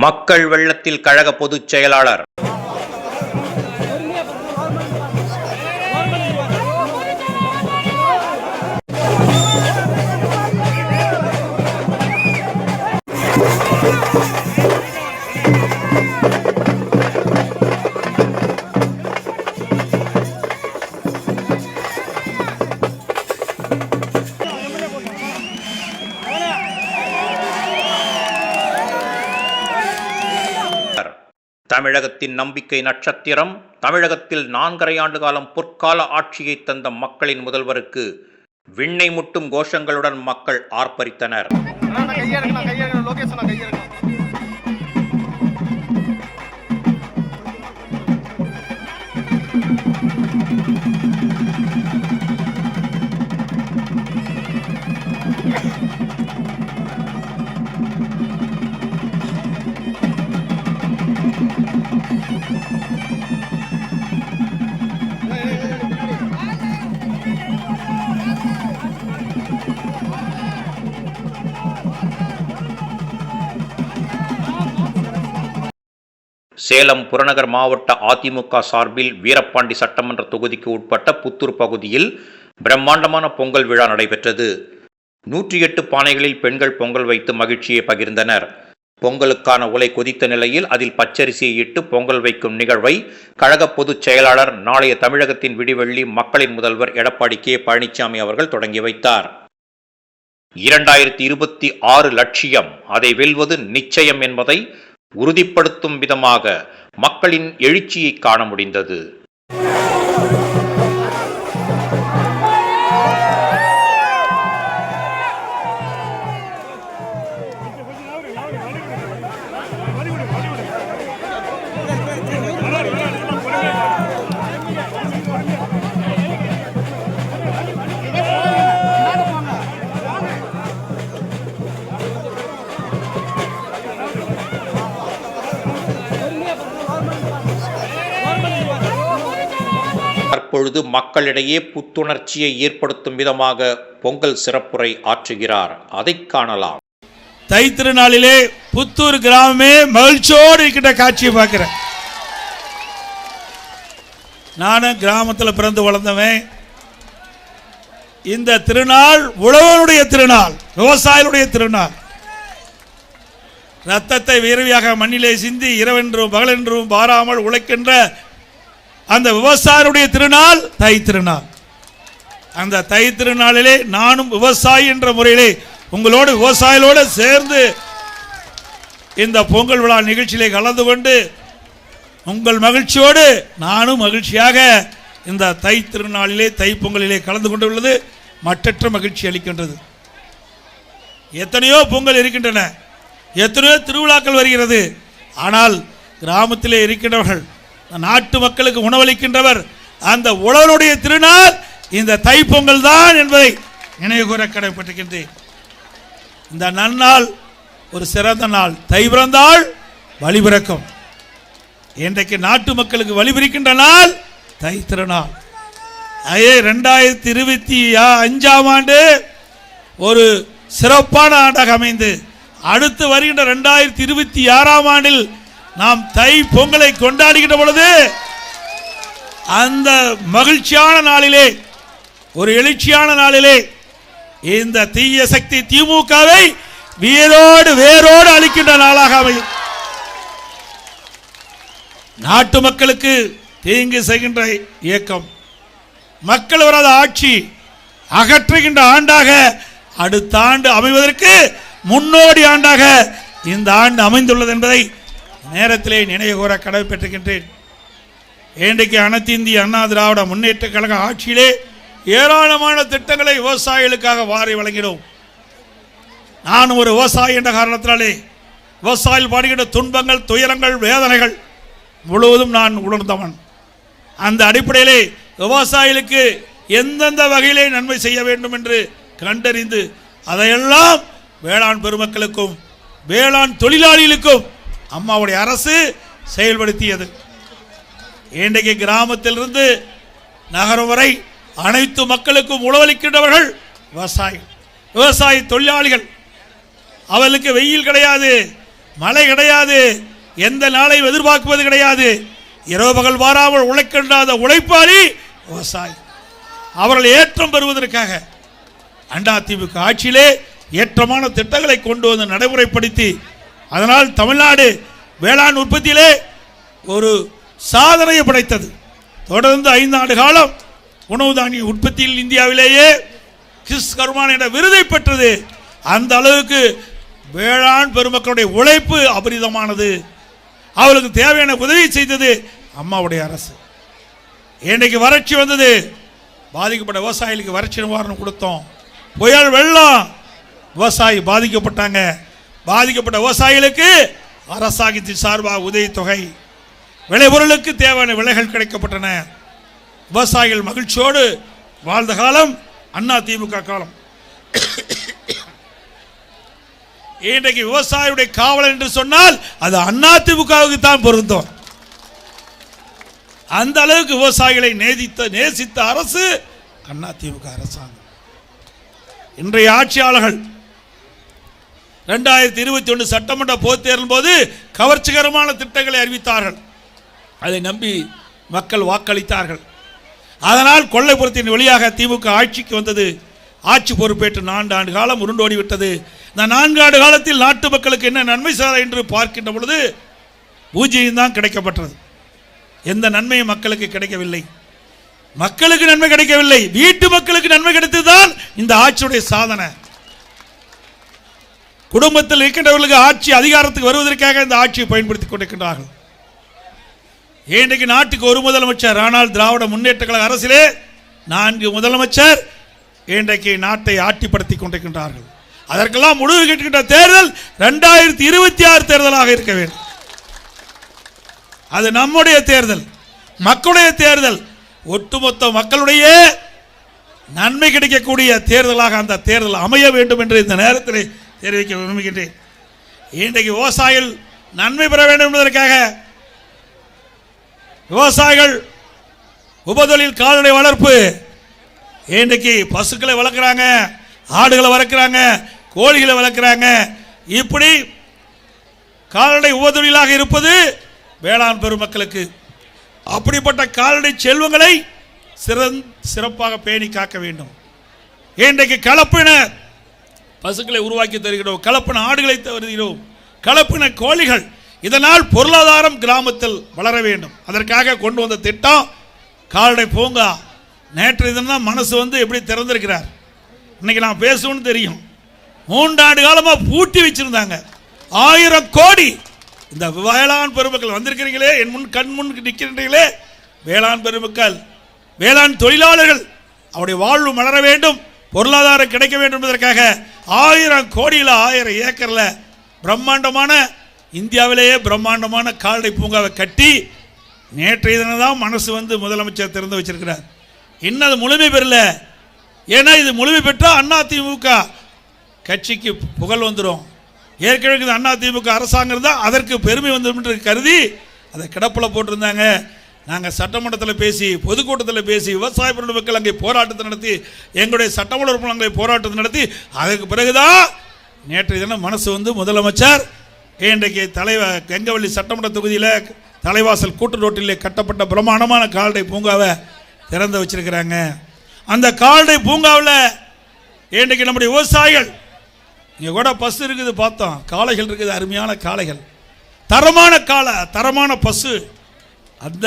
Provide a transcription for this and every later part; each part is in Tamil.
மக்கள் வெள்ளத்தில் கழக பொதுச் செயலாளர் தமிழகத்தின் நம்பிக்கை நட்சத்திரம். தமிழகத்தில் 4.5 ஆண்டு காலம் பொற்கால ஆட்சியை தந்த மக்களின் முதல்வருக்கு விண்ணை முட்டும் கோஷங்களுடன் மக்கள் ஆர்ப்பரித்தனர். சேலம் புறநகர் மாவட்ட அதிமுக சார்பில் வீரபாண்டி சட்டமன்ற தொகுதிக்கு உட்பட்ட புத்தூர் பகுதியில் பிரம்மாண்டமான பொங்கல் விழா நடைபெற்றது. 108 பானைகளில் பெண்கள் பொங்கல் வைத்து மகிழ்ச்சியை பகிர்ந்தனர். பொங்கலுக்கான உலை கொதித்த நிலையில் அதில் பச்சரிசியை இட்டு பொங்கல் வைக்கும் நிகழ்வை கழக பொதுச் செயலாளர், நாளைய தமிழகத்தின் விடிவெள்ளி மக்களின் முதல்வர் எடப்பாடி கே. பழனிசாமி அவர்கள் தொடங்கி வைத்தார். 2026 லட்சியம், அதை வெல்வது நிச்சயம் என்பதை உறுதிப்படுத்தும் விதமாக மக்களின் எழுச்சியை காண முடிந்தது. தற்பொழுது மக்களிடையே புத்துணர்ச்சியை ஏற்படுத்தும் விதமாக பொங்கல் சிறப்புரை ஆற்றுகிறார். அதை காணலாம். தை திருநாளிலே புத்தூர் கிராமமே மகிழ்ச்சியோடு இருக்கின்ற காட்சியை பார்க்கிறேன். நானும் கிராமத்தில் பிறந்து வளர்ந்தவன். இந்த திருநாள் உழவனுடைய திருநாள், விவசாயிகளுடைய திருநாள். ரத்தத்தை வேர்வையாக மண்ணிலே சிந்தி இரவென்றும் பகலென்றும் பாராமல் உழைக்கின்ற அந்த விவசாயியுடைய திருநாள் தை திருநாள். அந்த தை திருநாளிலே நானும் விவசாயி என்ற முறையிலே உங்களோடு விவசாயிகளோடு சேர்ந்து இந்த பொங்கல் விழா நிகழ்ச்சியிலே கலந்து கொண்டு உங்கள் மகிழ்ச்சியோடு நானும் மகிழ்ச்சியாக இந்த தை திருநாளிலே தை பொங்கலிலே கலந்து கொண்டுள்ளது மற்றற்ற மகிழ்ச்சி அளிக்கின்றது. எத்தனையோ பொங்கல் இருக்கின்றன, எத்தனையோ திருவிழாக்கள் வருகிறது. ஆனால் கிராமத்திலே இருக்கின்றவர்கள், நாட்டு மக்களுக்கு உணவளிக்கின்றவர், அந்த உழவனுடைய திருநாள் இந்த தைப்பொங்கல் தான் என்பதை நினைவு கூற கடமைப்பட்டிருக்கின்றேன். இந்த நன்னாள் ஒரு சிறந்த நாள். தை பிறந்தால் வழி பிறக்கும். இன்றைக்கு நாட்டு மக்களுக்கு வழி பிறக்கின்ற நாள் தை திருநாள். 2025 ஆண்டு ஒரு சிறப்பான ஆண்டாக அமைந்து அடுத்து வருகின்ற 2026 ஆண்டில் நாம் தை பொங்கலை கொண்டாடுகின்ற பொழுது அந்த மகிழ்ச்சியான நாளிலே, ஒரு எழுச்சியான நாளிலே இந்த தீய சக்தி திமுகவை வேரோடு அழிக்கின்ற நாளாக அமையும். நாட்டு மக்களுக்கு தீங்கு செய்கின்ற இயக்கம், மக்கள் வராத ஆட்சி அகற்றுகின்ற ஆண்டாக அடுத்த ஆண்டு அமைவதற்கு முன்னோடி ஆண்டாக இந்த ஆண்டு அமைந்துள்ளது என்பதை நேரத்திலே நினைவு கூற கடமைப்பட்டிருக்கின்றேன். இன்றைக்கு அனைத்து இந்திய அண்ணா திராவிட முன்னேற்ற கழக ஆட்சியிலே ஏராளமான திட்டங்களை விவசாயிகளுக்காக வாரி வழங்கினோம். நான் ஒரு விவசாயி என்ற காரணத்தினாலே விவசாயிகள் பாடுகின்ற துன்பங்கள், துயரங்கள், வேதனைகள் முழுவதும் நான் உணர்ந்தவன். அந்த அடிப்படையிலே விவசாயிகளுக்கு எந்தெந்த வகையிலே நன்மை செய்ய வேண்டும் என்று கண்டறிந்து அதையெல்லாம் வேளாண் பெருமக்களுக்கும் வேளாண் தொழிலாளிகளுக்கும் அம்மாவுடைய அரசு செயல்படுத்தியது. இன்றைக்கு கிராமத்திலிருந்து நகரம் வரை அனைத்து மக்களுக்கும் உணவளிக்கின்றவர்கள் விவசாயி தொழிலாளிகள். அவர்களுக்கு வெயில் கிடையாது, மழை கிடையாது, எந்த நாளையும் எதிர்பார்ப்பது கிடையாது. இரவு பகல் வாராமல் உழைக்கின்ற உழைப்பாளி விவசாயி. அவர்கள் ஏற்றம் பெறுவதற்காக அதிமுக ஆட்சியிலே ஏற்றமான திட்டங்களை கொண்டு வந்து நடைமுறைப்படுத்தி, அதனால் தமிழ்நாடு வேளாண் உற்பத்தியிலே ஒரு சாதனையை படைத்தது. தொடர்ந்து 5 ஆண்டு காலம் உணவு தானிய உற்பத்தியில் இந்தியாவிலேயே கிஸ் கர்மான் என்ற விருதை பெற்றது. அந்த அளவுக்கு வேளாண் பெருமக்களுடைய உழைப்பு அபரிதமானது. அவர்களுக்கு தேவையான உதவி செய்தது அம்மாவுடைய அரசு. இன்றைக்கு வறட்சி வந்தது, பாதிக்கப்பட்ட விவசாயிகளுக்கு வறட்சி நிவாரணம் கொடுத்தோம். புயல் வெள்ளம், விவசாயி பாதிக்கப்பட்டாங்க. பாதிக்கப்பட்ட விவசாயிகளுக்கு அரசாங்கத்தின் சார்பாக உதவித்தொகை, விளைபொருளுக்கு தேவையான விலைகள் கிடைக்கப்பட்டன. விவசாயிகள் மகிழ்ச்சியோடு வாழ்ந்த காலம் அதிமுக காலம். இன்றைக்கு விவசாயியுடைய காவலர் என்று சொன்னால் அது அதிமுகவுக்கு தான் பொருந்தும். அந்த அளவுக்கு விவசாயிகளை நேசித்த அரசு அதிமுக அரசாங்கம். இன்றைய ஆட்சியாளர்கள் 2021 சட்டமன்ற பொதுத் தேர்தலின் போது கவர்ச்சிகரமான திட்டங்களை அறிவித்தார்கள். அதை நம்பி மக்கள் வாக்களித்தார்கள். அதனால் கொள்ளைப்புறத்தின் வழியாக திமுக ஆட்சிக்கு வந்தது. ஆட்சி பொறுப்பேற்று 4 ஆண்டு காலம் உருண்டோடிவிட்டது. இந்த 4 ஆண்டு காலத்தில் நாட்டு மக்களுக்கு என்ன நன்மை செய்தார் என்று பார்க்கின்ற பொழுது பூஜ்ஜியம் தான் கிடைக்கப்பட்டது. எந்த நன்மையும் மக்களுக்கு கிடைக்கவில்லை. மக்களுக்கு நன்மை கிடைக்கவில்லை, வீட்டு மக்களுக்கு நன்மை கிடைத்ததுதான் இந்த ஆட்சியுடைய சாதனை. குடும்பத்தில் இருக்கின்றவர்களுக்கு ஆட்சி அதிகாரத்துக்கு வருவதற்காக இந்த ஆட்சியை பயன்படுத்திக் கொண்டிருக்கின்றார்கள். இன்றைக்கு நாட்டுக்கு ஒரு முதலமைச்சர், ஆனால் திராவிட முன்னேற்ற கழக அரசிலே 4 முதலமைச்சர் இன்றைக்கு நாட்டை ஆட்டிப்படுத்திக் கொண்டிருக்கின்றார்கள். அதற்கெல்லாம் முடிவு கேட்கின்ற தேர்தல் 2026 தேர்தலாக இருக்க வேண்டும். அது நம்முடைய தேர்தல், மக்களுடைய தேர்தல், ஒட்டுமொத்த மக்களுடைய நன்மை கிடைக்கக்கூடிய தேர்தலாக அந்த தேர்தல் அமைய வேண்டும் என்று இந்த நேரத்தில் தெரிவிக்க விரும்புகின்றேன். இன்றைக்கு விவசாயிகள் நன்மை பெற வேண்டும் என்பதற்காக விவசாயிகள் உபதொழில் கால்நடை வளர்ப்பு, இன்றைக்கு பசுக்களை வளர்க்குறாங்க, ஆடுகளை வளர்க்குறாங்க, கோழிகளை வளர்க்குறாங்க. இப்படி கால்நடை உபதொழிலாக இருப்பது வேளாண் பெருமக்களுக்கு. அப்படிப்பட்ட கால்நடை செல்வங்களை சிறப்பாக பேணி காக்க வேண்டும். இன்றைக்கு கலப்பின பசுக்களை உருவாக்கி தருகிறோம், கலப்பின ஆடுகளை தருகிறோம், கலப்பின கோழிகள். இதனால் பொருளாதாரம் கிராமத்தில் வளர வேண்டும். அதற்காக கொண்டு வந்த திட்டம் கால்நடை பூங்கா. நேற்று தினம் மனசு எப்படி திறந்திருக்கிறார். இன்னைக்கு நான் பேசுவேன்னு தெரியும். 3 ஆண்டு காலமாக பூட்டி வச்சிருந்தாங்க. 1000 கோடி. இந்த வேளாண் பெருமக்கள் வந்திருக்கிறீங்களே, என் கண் முன் நிற்கின்றீங்களே, வேளாண் பெருமக்கள், வேளாண் தொழிலாளர்கள், அவருடைய வாழ்வு மலர வேண்டும், பொருளாதாரம் கிடைக்க வேண்டும் என்பதற்காக 1000 கோடியில் 1000 ஏக்கரில் பிரம்மாண்டமான, இந்தியாவிலேயே பிரம்மாண்டமான கால்நடை பூங்காவை கட்டி நேற்றைய தினம் தான் மனசு முதலமைச்சர் திறந்து வச்சிருக்கிறார். இன்னும் அது முழுமை பெறல. ஏன்னா இது முழுமை பெற்றால் அதிமுக கட்சிக்கு புகழ் வந்துடும். ஏற்கனவே அதிமுக அரசாங்கம் தான் அதற்கு பெருமை வந்துடும் என்று கருதி அதை கிடப்பில் போட்டிருந்தாங்க. நாங்கள் சட்டமன்றத்தில் பேசி, பொதுக்கூட்டத்தில் பேசி, விவசாய பெருமக்கள் அங்கே போராட்டத்தை நடத்தி, எங்களுடைய சட்டமன்ற உறுப்பினர்களை போராட்டத்தை நடத்தி, அதற்கு பிறகுதான் நேற்றைய தினம் மனசு முதலமைச்சர் இன்றைக்கு கெங்கவள்ளி சட்டமன்ற தொகுதியில் தலைவாசல் கூட்டு ரோட்டிலே கட்டப்பட்ட பிரம்மாண்டமான கால்நடை பூங்காவை திறந்து வச்சிருக்கிறாங்க. அந்த கால்நடை பூங்காவில் இன்றைக்கு நம்முடைய விவசாயிகள், இங்கே கூட பசு இருக்குது, பார்த்தோம், காளைகள் இருக்குது, அருமையான காளைகள், தரமான பசு. அந்த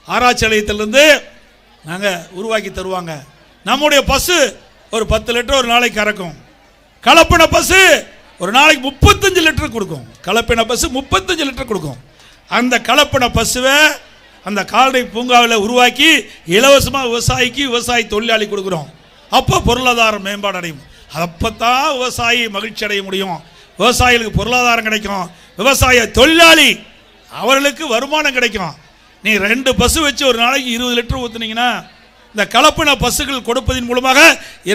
ஆராய்ச்சி நிலையத்திலிருந்து நாங்கள் உருவாக்கி தருவாங்க. நம்முடைய பசு ஒரு 10 லிட்டர் ஒரு நாளைக்கு கறக்கும். கலப்பின பசு ஒரு நாளைக்கு 35 லிட்டர் கொடுக்கும். கலப்பின பசு 35 லிட்டர் கொடுக்கும். அந்த கலப்பின பசுவை அந்த கால்நடை பூங்காவில் உருவாக்கி இலவசமாக விவசாயி தொழிலாளி கொடுக்குறோம். அப்போ பொருளாதார மேம்பாடு அடையும். அப்போ தான் விவசாயி மகிழ்ச்சி அடைய முடியும். விவசாயிகளுக்கு பொருளாதாரம் கிடைக்கும். விவசாய தொழிலாளி அவர்களுக்கு வருமானம் கிடைக்கும். நீ 2 பசு வச்சு ஒரு நாளைக்கு 20 லிட்டர் ஊற்றுனீங்கன்னா, இந்த கலப்பின பசுகள் கொடுப்பதன் மூலமாக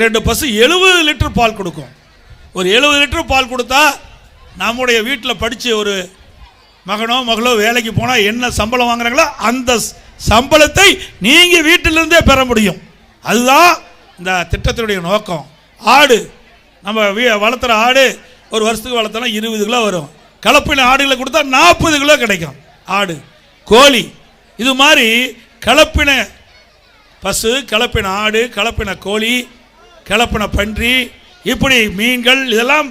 2 பசு 70 லிட்டர் பால் கொடுக்கும். ஒரு 70 லிட்டர் பால் கொடுத்தா நம்முடைய வீட்டில் படித்து ஒரு மகனோ மகளோ வேலைக்கு போனால் என்ன சம்பளம் வாங்குறாங்களோ அந்த சம்பளத்தை நீங்கள் வீட்டிலிருந்தே பெற முடியும். அதுதான் இந்த திட்டத்தினுடைய நோக்கம். ஆடு நம்ம வளர்த்துற ஆடு ஒரு வருஷத்துக்கு வளர்த்தோன்னா 20 கிலோ வரும். கலப்பின ஆடுகளை கொடுத்தா 40 கிலோ கிடைக்கும். ஆடு, கோழி, இது மாதிரி கலப்பின பசு, கலப்பின ஆடு, கலப்பின கோழி, கலப்பின பன்றி, இப்படி மீன்கள் இதெல்லாம்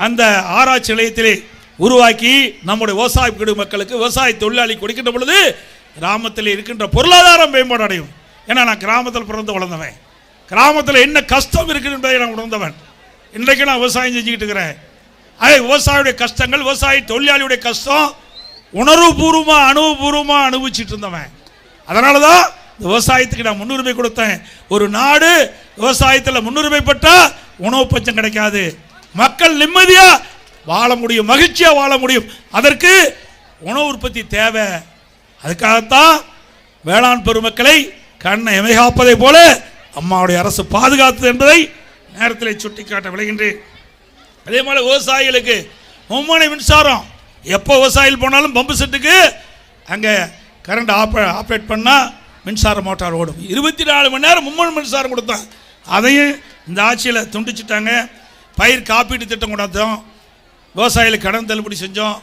அந்த ஆராய்ச்சி நிலையத்திலே உருவாக்கி நம்முடைய விவசாய மக்களுக்கு, விவசாய தொழிலாளி கொடுக்கின்ற பொழுது கிராமத்தில் இருக்கின்ற பொருளாதாரம் மேம்பாடு அடையும். ஏன்னா நான் கிராமத்தில் பிறந்து வளர்ந்தவன், கிராமத்தில் என்ன கஷ்டம் இருக்குது என்பதை நான் உணர்ந்தவன். இன்றைக்கு நான் விவசாயம் செஞ்சுக்கிட்டு இருக்கிறேன். அதே விவசாயியுடைய கஷ்டங்கள், விவசாய தொழிலாளியுடைய கஷ்டம் உணர்வுபூர்வமாக அனுபவபூர்வமாக அனுபவிச்சுட்டு இருந்தவன். அதனால தான் விவசாயத்துக்கு நான் முன்னுரிமை கொடுத்தேன். ஒரு நாடு விவசாயத்தில் முன்னுரிமை பெற்றால் உணவு பஞ்சம் கிடைக்காது, மக்கள் நிம்மதியாக வாழ முடியும், மகிழ்ச்சியாக வாழ முடியும். அதற்கு உணவு உற்பத்தி தேவை. அதுக்காகத்தான் வேளாண் பெருமக்களை கண்ணை எமைகாப்பதை போல அம்மாவுடைய அரசு பாதுகாத்தது என்பதை நேரத்தில் சுட்டிக்காட்ட விளைகின்றேன். அதே மாதிரி விவசாயிகளுக்கு மும்முனை மின்சாரம், எப்போ விவசாயிகள் போனாலும் பம்பு செட்டுக்கு அங்கே கரண்ட் ஆப்ரேட் பண்ணால் மின்சார மோட்டார் ஓடும். 24 மணி நேரம் மும்முனை மின்சாரம் கொடுத்தான். அதையும் இந்த ஆட்சியில் துண்டிச்சிட்டாங்க. பயிர் காப்பீட்டு திட்டம் கொண்டாந்தோம், விவசாயிகளுக்கு கடன் தள்ளுபடி செஞ்சோம்.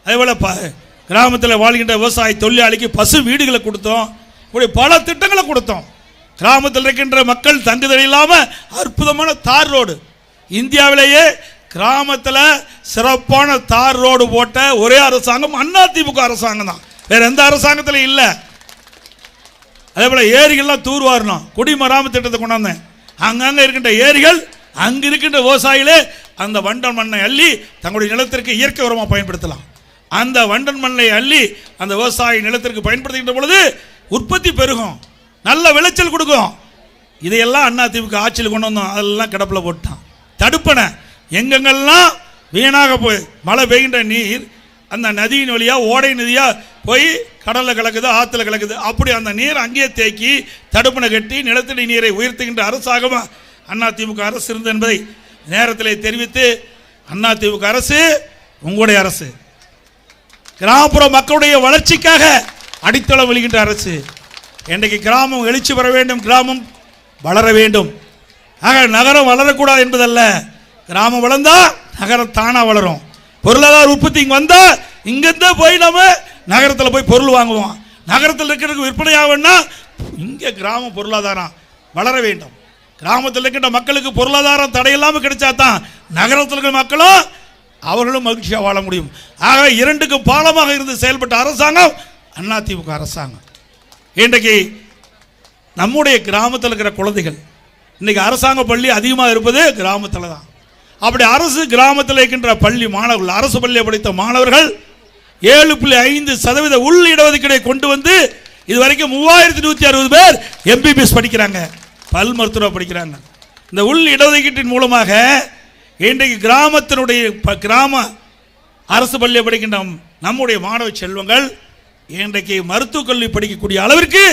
அதேபோல் கிராமத்தில் வாழ்கின்ற விவசாய தொழிலாளிக்கு பசு வீடுகளை கொடுத்தோம். இப்படி பல திட்டங்களை கொடுத்தோம். கிராமத்தில் இருக்கின்ற மக்கள் தங்குதல் இல்லாமல் அற்புதமான தார் ரோடு, இந்தியாவிலேயே கிராமத்தில் சிறப்பான தார் ரோடு போட்ட ஒரே அரசாங்கம் அதிமுக அரசாங்கம் தான், வேற எந்த அரசாங்கத்தில் இல்லை. அதே போல் ஏரிகள்லாம் தூர்வாரணும், குடிமராமத்து திட்டத்தை கொண்டாந்தேன். அங்கங்கே இருக்கின்ற ஏரிகள், அங்கே இருக்கின்ற விவசாயிகளே அந்த வண்டன் மண்ணை அள்ளி தங்களுடைய நிலத்திற்கு இயற்கை உரமாக பயன்படுத்தலாம். அந்த வண்டன் மண்ணை அள்ளி அந்த விவசாய நிலத்திற்கு பயன்படுத்துகின்ற பொழுது உற்பத்தி பெருகும், நல்ல விளைச்சல் கொடுக்கும். இதையெல்லாம் அதிமுக ஆட்சியில் கொண்டு வந்தோம், அதெல்லாம் கிடப்பில் போட்டான். தடுப்பனை எங்கெங்கெல்லாம் வீணாக போய் மழை பெய்கின்ற நீர் அந்த நதியின் வழியாக ஓடை நதியாக போய் கடலில் கலக்குது, ஆற்றுல கலக்குது, அப்படி அந்த நீர் அங்கேயே தேக்கி தடுப்பனை கட்டி நிலத்தடி நீரை உயர்த்துகின்ற அரசாகமாக அதிமுக அரசு இருந்தது என்பதை நேரத்தில் தெரிவித்து, அதிமுக அரசு உங்களுடைய அரசு, கிராமப்புற மக்களுடைய வளர்ச்சிக்காக அடித்தளம் வெளிகின்ற அரசு. இன்றைக்கு கிராமம் எழுச்சி பெற வேண்டும், கிராமம் வளர வேண்டும். ஆக நகரம் வளரக்கூடாது என்பதல்ல, கிராமம் வளர்ந்தால் நகரம் தானாக வளரும். பொருளாதார உற்பத்தி இங்கே வந்தால் இங்கேருந்தே போய் நம்ம நகரத்தில் போய் பொருள் வாங்குவோம். நகரத்தில் இருக்கிறதுக்கு விற்பனையாகனா இங்கே கிராம பொருளாதாரம் வளர வேண்டும். கிராமத்தில் இருக்கின்ற மக்களுக்கு பொருளாதாரம் தடையில்லாமல் கிடைச்சா தான் நகரத்தில் இருக்கிற மக்களும் அவர்களும் மகிழ்ச்சியாக வாழ முடியும். ஆக இரண்டுக்கும் பாலமாக இருந்து செயல்பட்ட அரசாங்கம் அதிமுக அரசாங்கம். இன்றைக்கு நம்முடைய கிராமத்தில் இருக்கிற குழந்தைகள், இன்றைக்கி அரசாங்க பள்ளி அதிகமாக இருப்பது கிராமத்தில் தான். அப்படி அரசு கிராமத்தில் இருக்கின்ற பள்ளி மாணவர்கள், அரசு பள்ளியை படித்த மாணவர்கள் 7.5% உள் இடஒதுக்கீடை கொண்டு வந்து இதுவரைக்கும் 3160 பேர் எம்பிபிஎஸ் படிக்கிறாங்க, பல் மருத்துவம் படிக்கிறாங்க. இந்த உள் இடஒதுக்கீட்டின் மூலமாக இன்றைக்கு கிராமத்தினுடைய கிராம அரசு பள்ளியை படிக்கின்ற நம்முடைய மாணவ செல்வங்கள் இன்றைக்கு மருத்துவக் கல்வி படிக்கக்கூடிய அளவிற்கு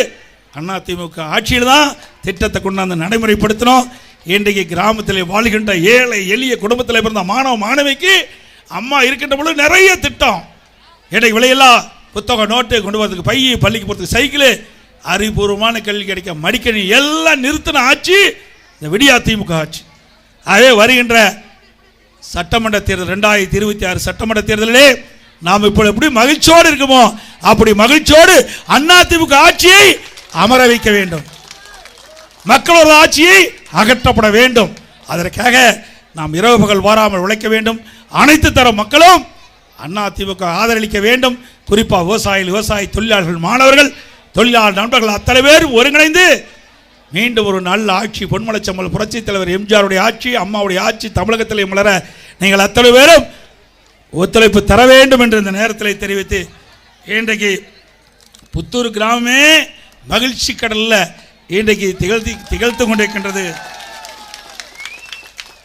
அதிமுக ஆட்சியில் தான் திட்டத்தை கொண்டாந்து நடைமுறைப்படுத்தினோம். இன்றைக்கு கிராமத்தில் வாழ்கின்ற ஏழை எளிய குடும்பத்தில் பிறந்த மாணவ மாணவிக்கு அம்மா இருக்கின்ற பொழுது நிறைய திட்டம். இன்றைக்கு விலையெல்லாம் புத்தகம், நோட்டு கொண்டு வரதுக்கு, பைய, பள்ளிக்கு போகிறதுக்கு சைக்கிள், அறிவுபூர்வமான கல்வி கிடைக்க மடிக்கணி எல்லாம் நிறுத்தின ஆட்சி இந்த விடியா திமுக ஆட்சி. அதே வருகின்ற சட்டமன்ற தேர்தல் 2026 சட்டமன்ற தேர்தலிலே நாம் இப்போ எப்படி மகிழ்ச்சியோடு இருக்குமோ அப்படி மகிழ்ச்சியோடு அதிமுக ஆட்சியை அமர வைக்க வேண்டும். மக்களோட ஆட்சியை அகற்றப்பட வேண்டும். அதற்காக நாம் இரவு பகல் வாராமல் உழைக்க வேண்டும். அனைத்து தர மக்களும் அதிமுக ஆதரவளிக்க வேண்டும். குறிப்பாக விவசாயிகள், விவசாய தொழிலாளர்கள், மாணவர்கள், தொழிலாளர் நண்பர்கள் அத்தனை பேரும் ஒருங்கிணைந்து மீண்டும் ஒரு நல்ல ஆட்சி, பொன்மலைச்செம்மல் புரட்சித் தலைவர் எம்ஜிஆருடைய ஆட்சி, அம்மாவுடைய ஆட்சி தமிழகத்திலே மலர நீங்கள் அத்தனை பேரும் ஒத்துழைப்பு தர வேண்டும் என்று இந்த நேரத்தில் தெரிவித்து, இன்றைக்கு புத்தூர் கிராமமே மகிழ்ச்சி கடலில் இன்றைக்கு திகழ்த்து கொண்டிருக்கின்றது.